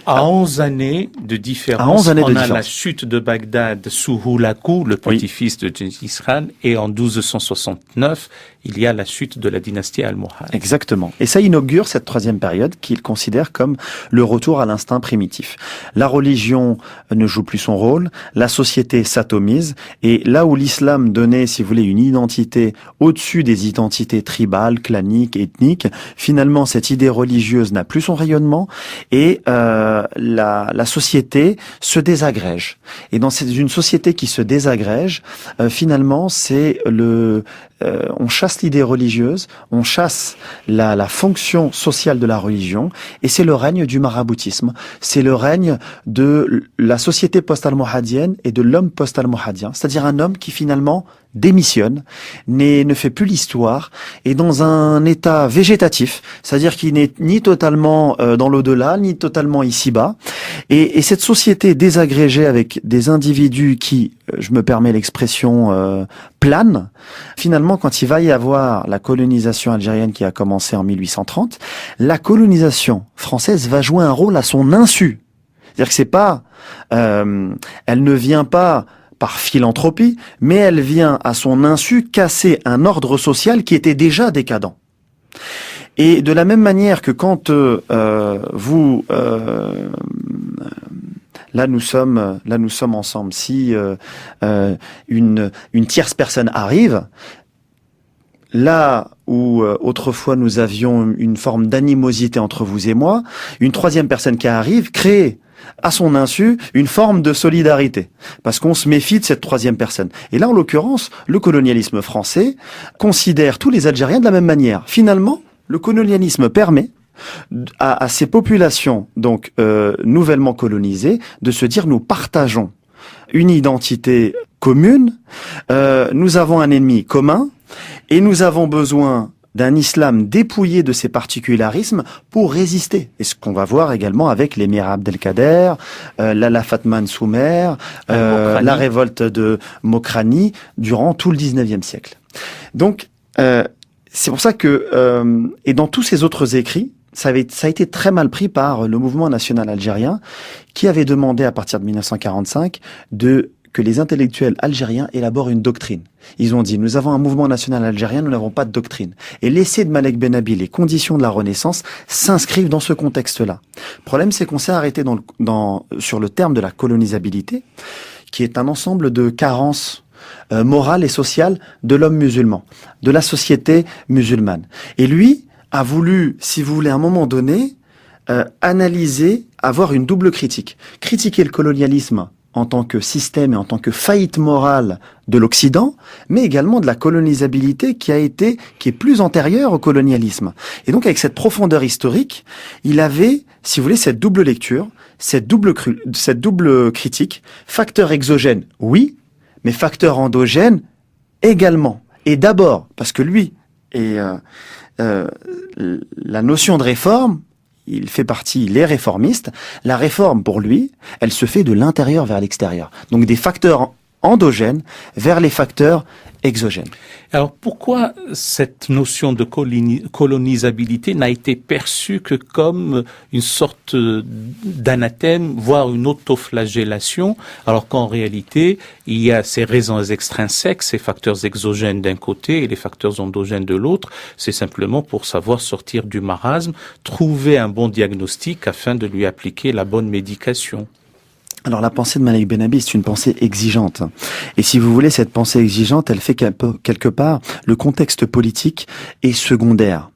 À 11 années de différence, on a la chute de Bagdad sous Hulagu, le petit-fils de Gengis Khan, et en 1269, il y a la chute de la dynastie almohade. Exactement. Et ça inaugure cette troisième période qu'il considère comme le retour à l'instinct primitif. La religion ne joue plus son rôle, la société s'atomise, et là où l'islam donnait, si vous voulez, une identité au-dessus des identités tribales, claniques, ethniques, finalement cette idée religieuse n'a plus son rayonnement, et la société se désagrège. Et dans une société qui se désagrège, finalement c'est on chasse l'idée religieuse, on chasse la fonction sociale de la religion, et c'est le règne du maraboutisme. C'est le règne de la société post-almohadienne et de l'homme post-almohadien, c'est-à-dire un homme qui finalement démissionne, ne fait plus l'histoire, est dans un état végétatif, c'est-à-dire qu'il n'est ni totalement dans l'au-delà, ni totalement ici-bas. Et cette société désagrégée avec des individus qui, je me permets l'expression, planent, finalement, quand il va y avoir la colonisation algérienne qui a commencé en 1830, la colonisation française va jouer un rôle à son insu. C'est-à-dire que c'est pas, elle ne vient pas par philanthropie, mais elle vient à son insu casser un ordre social qui était déjà décadent. Et de la même manière que quand là nous sommes ensemble, si une tierce personne arrive, là où autrefois nous avions une forme d'animosité entre vous et moi, une troisième personne qui arrive crée à son insu une forme de solidarité, parce qu'on se méfie de cette troisième personne. Et là, en l'occurrence, le colonialisme français considère tous les Algériens de la même manière. Finalement, le colonialisme permet à ces populations donc nouvellement colonisées de se dire nous partageons une identité commune, nous avons un ennemi commun et nous avons besoin d'un islam dépouillé de ses particularismes pour résister. Et ce qu'on va voir également avec l'émir Abdelkader, Lala Fatman Soumer, la révolte de Mokrani durant tout le 19e siècle. Donc, c'est pour ça que, et dans tous ces autres écrits, ça a été très mal pris par le mouvement national algérien qui avait demandé à partir de 1945 que les intellectuels algériens élaborent une doctrine. Ils ont dit, nous avons un mouvement national algérien, nous n'avons pas de doctrine. Et l'essai de Malek Benabi, les conditions de la Renaissance, s'inscrivent dans ce contexte-là. Le problème, c'est qu'on s'est arrêté sur le terme de la colonisabilité, qui est un ensemble de carences morales et sociales de l'homme musulman, de la société musulmane. Et lui a voulu, si vous voulez, à un moment donné, analyser, avoir une double critique. Critiquer le colonialisme en tant que système et en tant que faillite morale de l'Occident, mais également de la colonisabilité qui est plus antérieure au colonialisme. Et donc, avec cette profondeur historique, il avait, si vous voulez, cette double lecture, cette double critique, facteur exogène, oui, mais facteur endogène également. Et d'abord, parce que lui, la notion de réforme, il fait partie, il est réformiste. La réforme, pour lui, elle se fait de l'intérieur vers l'extérieur. Donc des facteurs endogènes vers les facteurs exogènes. Alors pourquoi cette notion de colonisabilité n'a été perçue que comme une sorte d'anathème, voire une autoflagellation, alors qu'en réalité, il y a ces raisons extrinsèques, ces facteurs exogènes d'un côté et les facteurs endogènes de l'autre. C'est simplement pour savoir sortir du marasme, trouver un bon diagnostic afin de lui appliquer la bonne médication. Alors la pensée de Malek Benabi, c'est une pensée exigeante. Et si vous voulez, cette pensée exigeante, elle fait quelque part le contexte politique est secondaire.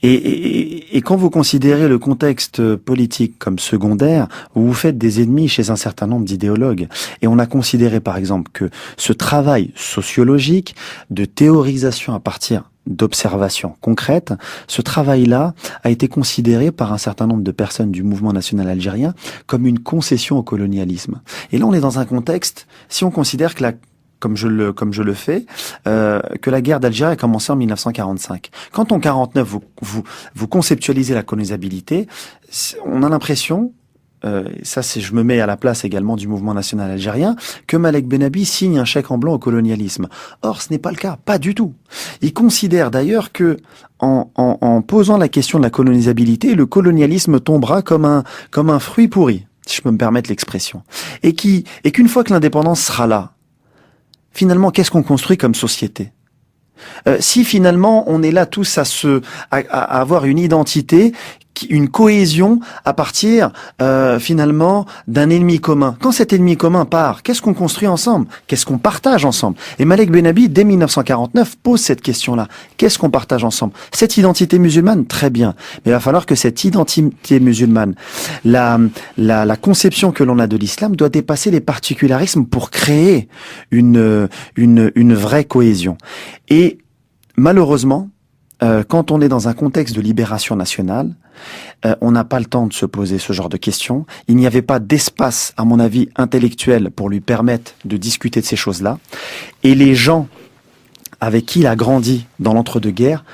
Et quand vous considérez le contexte politique comme secondaire, vous vous faites des ennemis chez un certain nombre d'idéologues. Et on a considéré par exemple que ce travail sociologique de théorisation à partir d'observation concrète, ce travail-là a été considéré par un certain nombre de personnes du mouvement national algérien comme une concession au colonialisme. Et là, on est dans un contexte, si on considère que comme je le fais, que la guerre d'Algérie a commencé en 1945. Quand en 49, vous conceptualisez la colonisabilité, on a l'impression, je me mets à la place également du mouvement national algérien, que Malek Benabi signe un chèque en blanc au colonialisme. Or, ce n'est pas le cas, pas du tout. Il considère d'ailleurs que, en posant la question de la colonisabilité, le colonialisme tombera comme un fruit pourri, si je peux me permettre l'expression. Et qu'une fois que l'indépendance sera là, finalement, qu'est-ce qu'on construit comme société ? Si finalement on est là tous à avoir une identité, une cohésion à partir finalement d'un ennemi commun. Quand cet ennemi commun part, qu'est-ce qu'on construit ensemble? Qu'est-ce qu'on partage ensemble? Et Malek Benabi, dès 1949, pose cette question-là. Qu'est-ce qu'on partage ensemble? Cette identité musulmane, très bien. Mais il va falloir que cette identité musulmane, la conception que l'on a de l'islam doit dépasser les particularismes pour créer une vraie cohésion. Et malheureusement, quand on est dans un contexte de libération nationale, on n'a pas le temps de se poser ce genre de questions. Il n'y avait pas d'espace, à mon avis, intellectuel pour lui permettre de discuter de ces choses-là. Et les gens avec qui il a grandi dans l'entre-deux-guerres,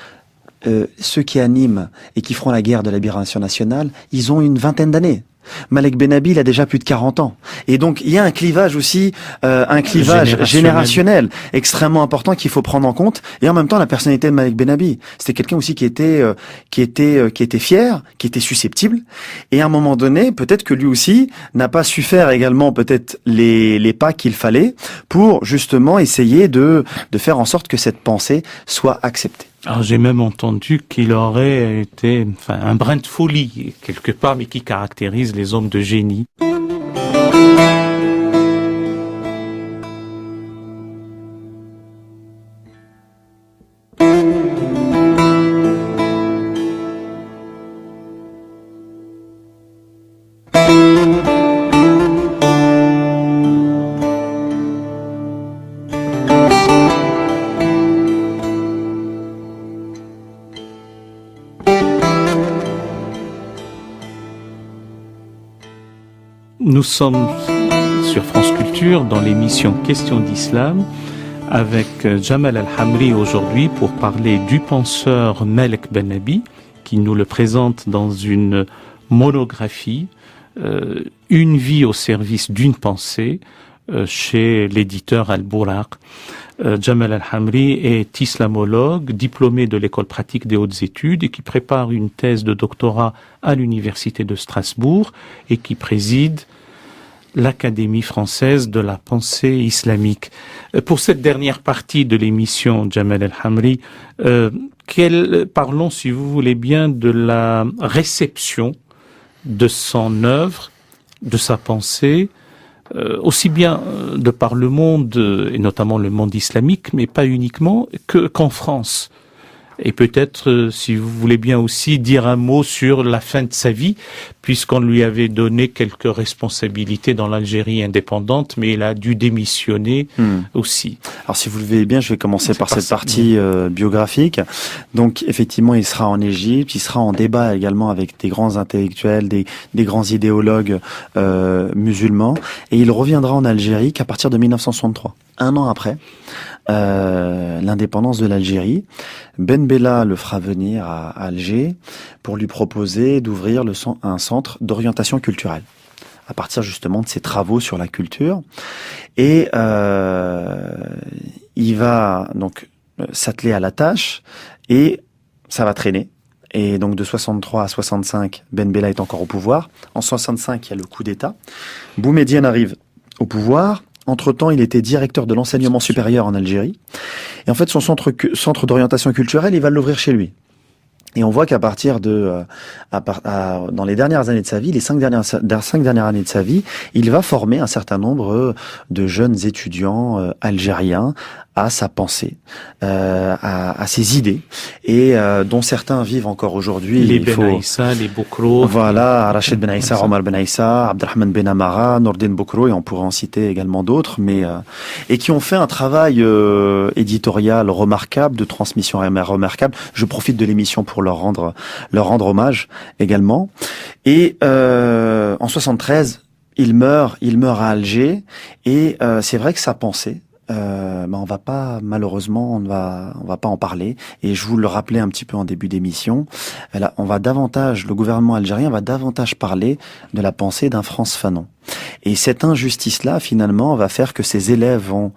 ceux qui animent et qui feront la guerre de la libération nationale, ils ont une vingtaine d'années. Malek Benabi, il a déjà plus de 40 ans. Et donc, il y a un clivage aussi, un clivage générationnel extrêmement important qu'il faut prendre en compte. Et en même temps, la personnalité de Malek Benabi, c'était quelqu'un aussi qui était fier, qui était susceptible. Et à un moment donné, peut-être que lui aussi n'a pas su faire également peut-être les pas qu'il fallait pour justement essayer de faire en sorte que cette pensée soit acceptée. Alors j'ai même entendu qu'il aurait été un brin de folie quelque part, mais qui caractérise les hommes de génie. Nous sommes sur France Culture dans l'émission Questions d'Islam avec Jamal Al-Hamri aujourd'hui pour parler du penseur Malek Benabi qui nous le présente dans une monographie, une vie au service d'une pensée chez l'éditeur Al-Bouraq. Jamal Al-Hamri est islamologue, diplômé de l'école pratique des hautes études et qui prépare une thèse de doctorat à l'université de Strasbourg et qui préside l'Académie française de la pensée islamique. Pour cette dernière partie de l'émission, Jamal Al-Hamri, parlons, si vous voulez bien, de la réception de son œuvre, de sa pensée, aussi bien de par le monde, et notamment le monde islamique, mais pas uniquement, qu'en France. Et peut-être, si vous voulez bien aussi, dire un mot sur la fin de sa vie, puisqu'on lui avait donné quelques responsabilités dans l'Algérie indépendante, mais il a dû démissionner aussi. Alors si vous le voulez bien, je vais commencer par cette partie biographique. Donc effectivement, il sera en Égypte, il sera en débat également avec des grands intellectuels, des grands idéologues musulmans, et il reviendra en Algérie qu'à partir de 1963, un an après l'indépendance de l'Algérie. Ben Bella le fera venir à Alger pour lui proposer d'ouvrir un centre d'orientation culturelle à partir justement de ses travaux sur la culture. Et il va donc s'atteler à la tâche et ça va traîner. Et donc de 63 à 65, Ben Bella est encore au pouvoir. En 65, il y a le coup d'État. Boumedienne arrive au pouvoir. Entre-temps, il était directeur de l'enseignement supérieur en Algérie. Et en fait, son centre d'orientation culturelle, il va l'ouvrir chez lui. Et on voit qu'à partir dans les dernières années de sa vie, les 5 dernières années de sa vie, il va former un certain nombre de jeunes étudiants algériens à sa pensée, à ses idées, et dont certains vivent encore aujourd'hui. Les Ben Aïssa, les Boukro. Voilà, Rachid Ben Aïssa, Omar Ben Aïssa, Abdelrahman Ben Amara, Nordin Boukro, et on pourrait en citer également d'autres, mais et qui ont fait un travail éditorial remarquable, de transmission remarquable. Je profite de l'émission pour leur rendre hommage également. Et en 73, il meurt à Alger, et c'est vrai que sa pensée, on va pas, malheureusement, on va pas en parler. Et je vous le rappelais un petit peu en début d'émission. Le gouvernement algérien va davantage parler de la pensée d'un Frantz Fanon. Et cette injustice-là, finalement, va faire que ses élèves vont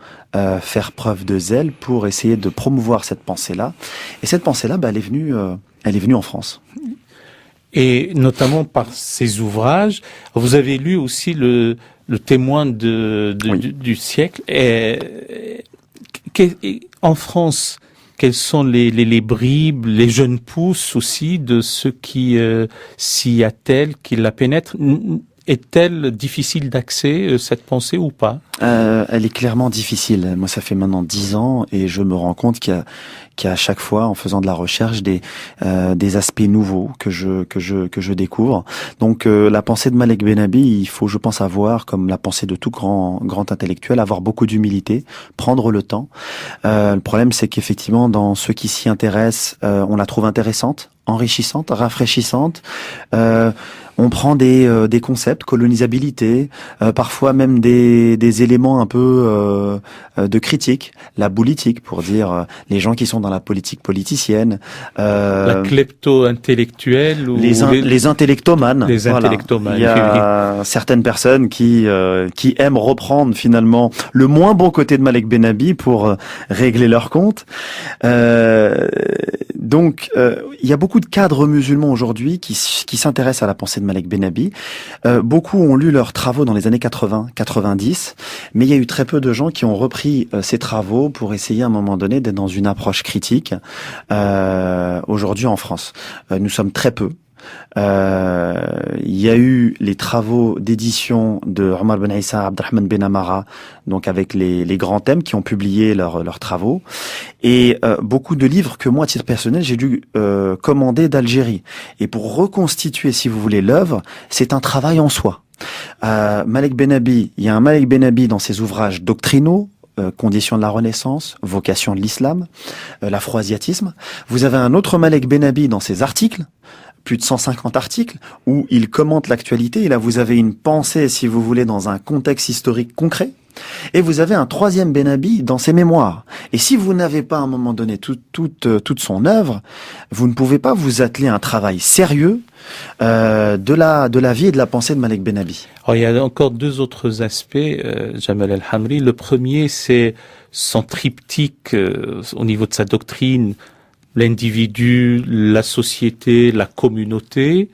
faire preuve de zèle pour essayer de promouvoir cette pensée-là. Et cette pensée-là, elle est venue en France. Et notamment par ses ouvrages. Vous avez lu aussi le témoin du siècle. En France, quelles sont les bribes, les jeunes pousses aussi de ceux qui s'y attellent, qui la pénètrent? Est-elle difficile d'accès, cette pensée, ou pas? Elle est clairement difficile. Moi, ça fait maintenant 10 ans et je me rends compte qu'il y a à chaque fois, en faisant de la recherche, des aspects nouveaux que je découvre. Donc, la pensée de Malek Bennabi, il faut, je pense, avoir, comme la pensée de tout grand intellectuel, avoir beaucoup d'humilité, prendre le temps. Le problème, c'est qu'effectivement, dans ceux qui s'y intéressent, on la trouve intéressante, enrichissante, rafraîchissante. On prend des concepts, colonisabilité, parfois même des éléments un peu de critique, la politique, pour dire les gens qui sont dans la politique politicienne, la klepto-intellectuelle ou les intellectomanes. Les intellectomanes. Il y a certaines personnes qui aiment reprendre finalement le moins bon côté de Malek Bennabi pour régler leur compte. Donc, il y a beaucoup de cadres musulmans aujourd'hui qui s'intéressent à la pensée de Malek Bennabi. Beaucoup ont lu leurs travaux dans les années 80-90, mais il y a eu très peu de gens qui ont repris ces travaux pour essayer à un moment donné d'être dans une approche critique. Aujourd'hui en France, nous sommes très peu. Il y a eu les travaux d'édition de Omar Ben Issa, Abdelrahman Ben Amara, donc avec les grands thèmes qui ont publié leurs travaux, et beaucoup de livres que moi, à titre personnel, j'ai dû commander d'Algérie. Et pour reconstituer, si vous voulez, l'œuvre, c'est un travail en soi. Malek Bennabi, il y a un Malek Bennabi dans ses ouvrages doctrinaux, conditions de la Renaissance, vocation de l'islam, l'afro-asiatisme. Vous avez un autre Malek Bennabi dans ses articles, plus de 150 articles, où il commente l'actualité. Et là, vous avez une pensée, si vous voulez, dans un contexte historique concret. Et vous avez un troisième Bennabi dans ses mémoires. Et si vous n'avez pas à un moment donné toute son œuvre, vous ne pouvez pas vous atteler à un travail sérieux de la vie et de la pensée de Malek Bennabi. Alors, il y a encore deux autres aspects, Jamal El-Hamri. Le premier, c'est son triptyque au niveau de sa doctrine, l'individu, la société, la communauté.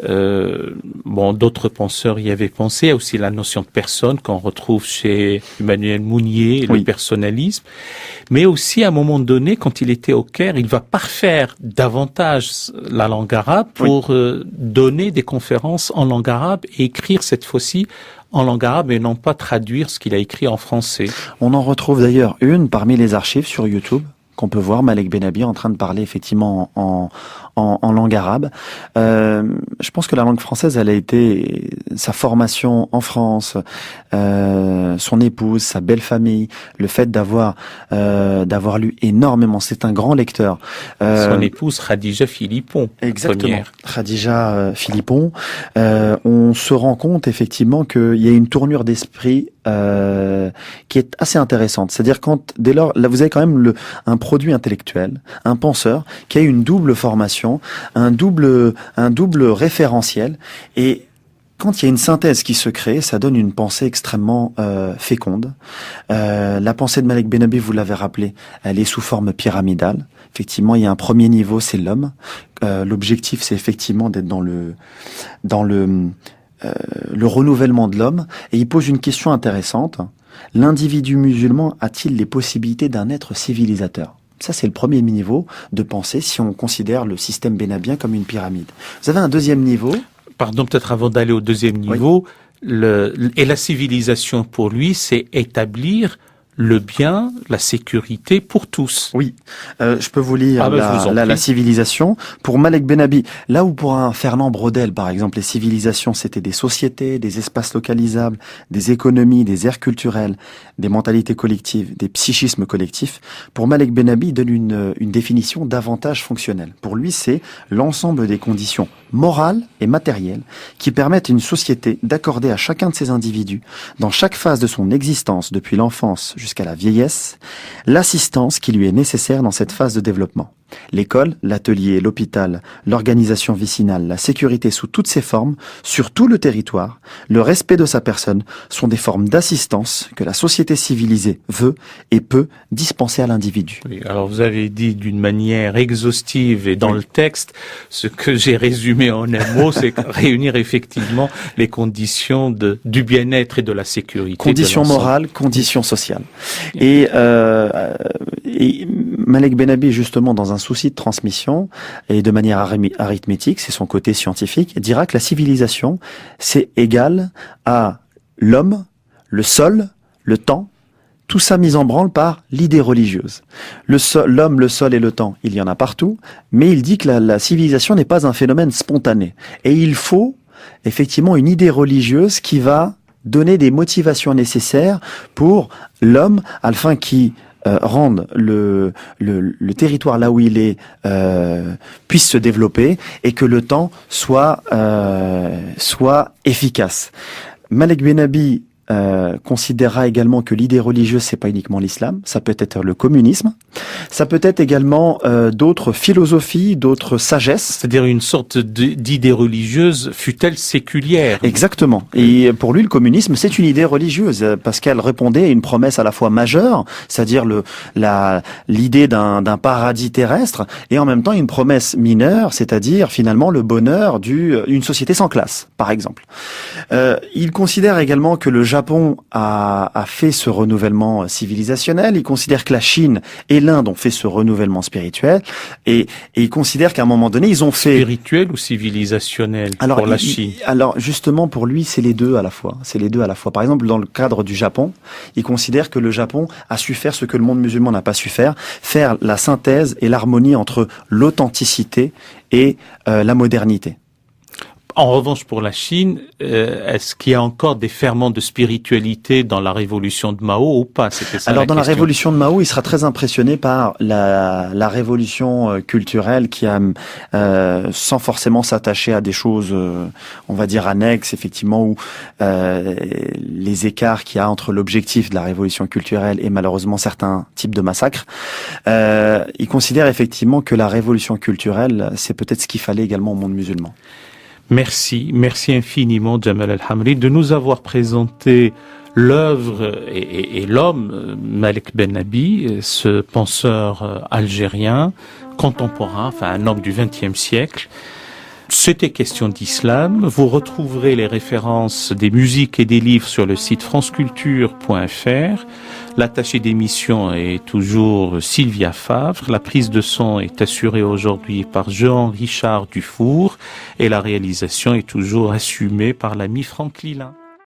D'autres penseurs y avaient pensé. Il y a aussi la notion de personne qu'on retrouve chez Emmanuel Mounier, le personnalisme. Mais aussi, à un moment donné, quand il était au Caire, il va parfaire davantage la langue arabe pour donner des conférences en langue arabe et écrire cette fois-ci en langue arabe et non pas traduire ce qu'il a écrit en français. On en retrouve d'ailleurs une parmi les archives sur YouTube, qu'on peut voir Malek Bennabi en train de parler effectivement en langue arabe. Je pense que la langue française, elle a été sa formation en France, son épouse, sa belle famille, le fait d'avoir lu énormément. C'est un grand lecteur. Son épouse Khadija Philippon. Exactement. Khadija Philippon. On se rend compte effectivement qu'il y a une tournure d'esprit qui est assez intéressante. C'est-à-dire dès lors, là vous avez quand même un produit intellectuel, un penseur qui a une double formation, un double référentiel, et quand il y a une synthèse qui se crée, ça donne une pensée extrêmement féconde. La pensée de Malek Bennabi, vous l'avez rappelé, elle est sous forme pyramidale. Effectivement, il y a un premier niveau, c'est l'homme. L'objectif, c'est effectivement d'être dans le renouvellement de l'homme, et il pose une question intéressante. L'individu musulman a-t-il les possibilités d'un être civilisateur? Ça, c'est le premier niveau de pensée si on considère le système bennabien comme une pyramide. Vous avez un deuxième niveau. Pardon, peut-être avant d'aller au deuxième niveau, et la civilisation pour lui, c'est établir le bien, la sécurité pour tous. Oui, je peux vous lire la civilisation. Pour Malek Bennabi, là où pour un Fernand Braudel, par exemple, les civilisations, c'était des sociétés, des espaces localisables, des économies, des aires culturelles, des mentalités collectives, des psychismes collectifs. Pour Malek Bennabi, il donne une définition davantage fonctionnelle. Pour lui, c'est l'ensemble des conditions morales et matérielles qui permettent à une société d'accorder à chacun de ses individus, dans chaque phase de son existence, depuis l'enfance jusqu'à la vieillesse, l'assistance qui lui est nécessaire dans cette phase de développement. L'école, l'atelier, l'hôpital, l'organisation vicinale, la sécurité sous toutes ses formes, sur tout le territoire, le respect de sa personne sont des formes d'assistance que la société civilisée veut et peut dispenser à l'individu. Oui, alors vous avez dit d'une manière exhaustive et dans le texte, ce que j'ai résumé en un mot, c'est réunir effectivement les conditions du bien-être et de la sécurité. Conditions morales, conditions sociales. Et Malek Bennabi, justement, dans un souci de transmission et de manière arithmétique, c'est son côté scientifique, dira que la civilisation, c'est égal à l'homme, le sol, le temps, tout ça mis en branle par l'idée religieuse. L'homme, le sol et le temps, il y en a partout, mais il dit que la civilisation n'est pas un phénomène spontané. Et il faut effectivement une idée religieuse qui va donner des motivations nécessaires pour l'homme, afin qu'il rende le territoire là où il est puisse se développer et que le temps soit efficace. Malek Bennabi considérera également que l'idée religieuse, c'est pas uniquement l'islam, ça peut être le communisme, ça peut être également d'autres philosophies, d'autres sagesses. C'est-à-dire une sorte d'idée religieuse, fût-elle séculière. Exactement. Et pour lui, le communisme, c'est une idée religieuse, parce qu'elle répondait à une promesse à la fois majeure, c'est-à-dire l'idée d'un paradis terrestre, et en même temps une promesse mineure, c'est-à-dire finalement le bonheur d'une société sans classe, par exemple. Il considère également que le Japon a fait ce renouvellement civilisationnel. Il considère que la Chine et l'Inde ont fait ce renouvellement spirituel. Et il considère qu'à un moment donné, ils ont fait... Spirituel ou civilisationnel pour la Chine? Alors, justement, pour lui, c'est les deux à la fois. C'est les deux à la fois. Par exemple, dans le cadre du Japon, il considère que le Japon a su faire ce que le monde musulman n'a pas su faire la synthèse et l'harmonie entre l'authenticité et la modernité. En revanche, pour la Chine, est-ce qu'il y a encore des ferments de spiritualité dans la révolution de Mao ou pas? C'était ça. Alors, dans question. la révolution de Mao, il sera très impressionné par la révolution culturelle qui a, sans forcément s'attacher à des choses, on va dire annexes, effectivement, où les écarts qu'il y a entre l'objectif de la révolution culturelle et malheureusement certains types de massacres. Il considère effectivement que la révolution culturelle, c'est peut-être ce qu'il fallait également au monde musulman. Merci infiniment, Jamal El-Hamri, de nous avoir présenté l'œuvre et l'homme, Malek Bennabi, ce penseur algérien, contemporain, enfin un homme du XXe siècle. C'était question d'islam. Vous retrouverez les références des musiques et des livres sur le site franceculture.fr. L'attachée d'émission est toujours Sylvia Favre. La prise de son est assurée aujourd'hui par Jean-Richard Dufour et la réalisation est toujours assumée par l'ami Franck Lilin.